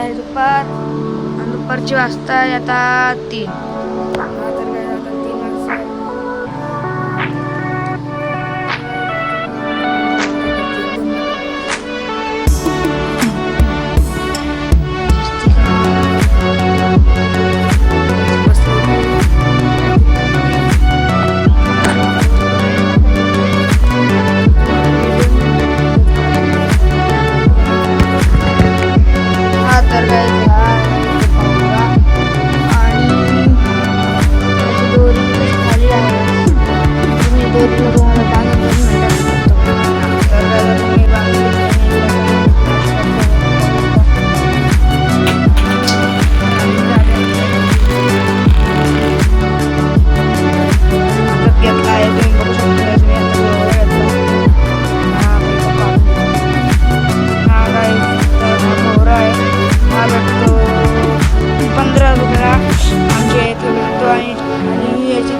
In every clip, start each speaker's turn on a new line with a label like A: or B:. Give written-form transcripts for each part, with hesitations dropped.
A: आहे दुपार आणि दुपारची वाजता आता 3.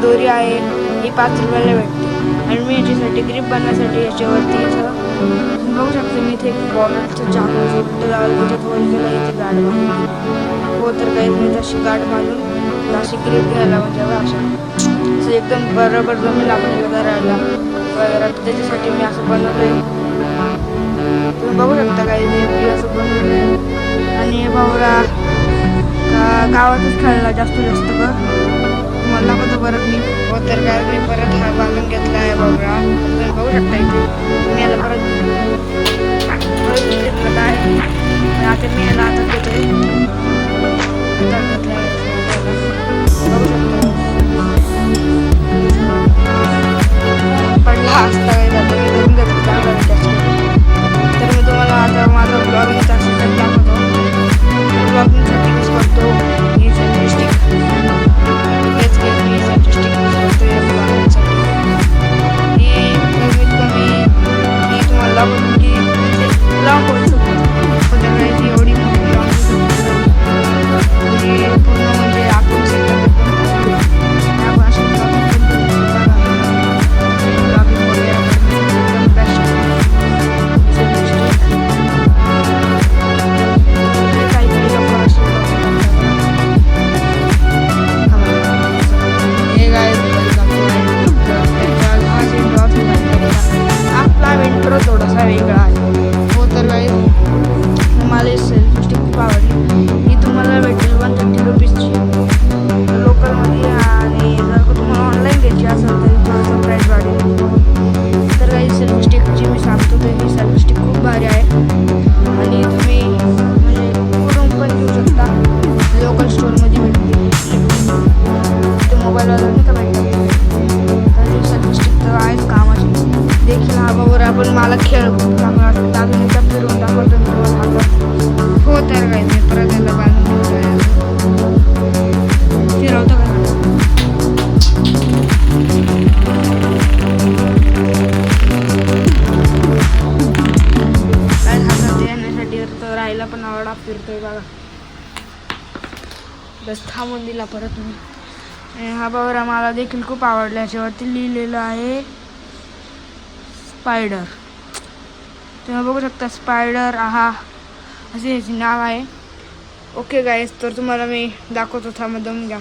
A: दोरी आहे ही 5 रुपयाला भेटते आणि मी याच्यासाठी ग्रीप बनवण्यासाठी याच्यावरती इथं बघू शकतो मी इथे एक बॉलचं चाकू छोटं लावलं त्याच्यात वर गेला इथे गाठ बांधली हो तर काही मी तशी गाठ बांधून अशी ग्रीप घ्यायला म्हणजे असं एकदम बरोबर जमेल आपल्याला करायला वगैरे त्याच्यासाठी मी असं बनवलंय तुम्ही बघू शकता काही मी असं बनवलंय आणि भाऊला गावातच खेळला जास्त मला पण परत मी तर काय मी परत हा बांधून घेतला आहे बघा तुम्ही बघू शकता इथे मी याला परत घेतलं आहे आता मी याला आता घेतोय बघू शकतो पडला असता काही जातं मी धरून घेतलं चांगला तर मी तुम्हाला आता माझा ब्लॉगिंगचा सेटअप दाखवतो ब्लॉगिंगसाठी यूज करतो ही सेल्फी स्टिक थोडासा वेगळा आहे हो तर काही मला सेल्फी स्टिक खूप आवडली ही तुम्हाला भेटेल 130 रुपीजची लोकलमध्ये आणि जर का तुम्हाला ऑनलाईन घ्यायची असेल तरी थोडंसं प्राईस वाढेल तर काही सेल्फी स्टिकची मी सांगतो तर ही सेल्फी स्टिक खूप भारी आहे आणि तुम्ही म्हणजे कुठून पण घेऊ शकता लोकल स्टोअरमध्ये भेटते ते मोबाईलवाला नाही का भेटते तर ही सेल्फी स्टिक तर आहेच कामाची देखील हा बाबूर आपण मला खेळ खूप चांगला वाटतं अजून एकदा फिरवून दाखवतो मी तुम्हाला हो तर काही नाही परत याला बांधून फिरवतो का काय हातात येण्यासाठी तर राहायला पण आवडा फिरतोय बघा बस थांबून दिला परत मी हा बाबूरा मला देखील खूप आवडला याच्यावरती लिहिलेलं आहे स्पायडर तुम्ही बघू शकता स्पायडर असे ह्याचे नाव आहे ओके गाईस तर तुम्हाला मी दाखवतो थांबा दम घ्या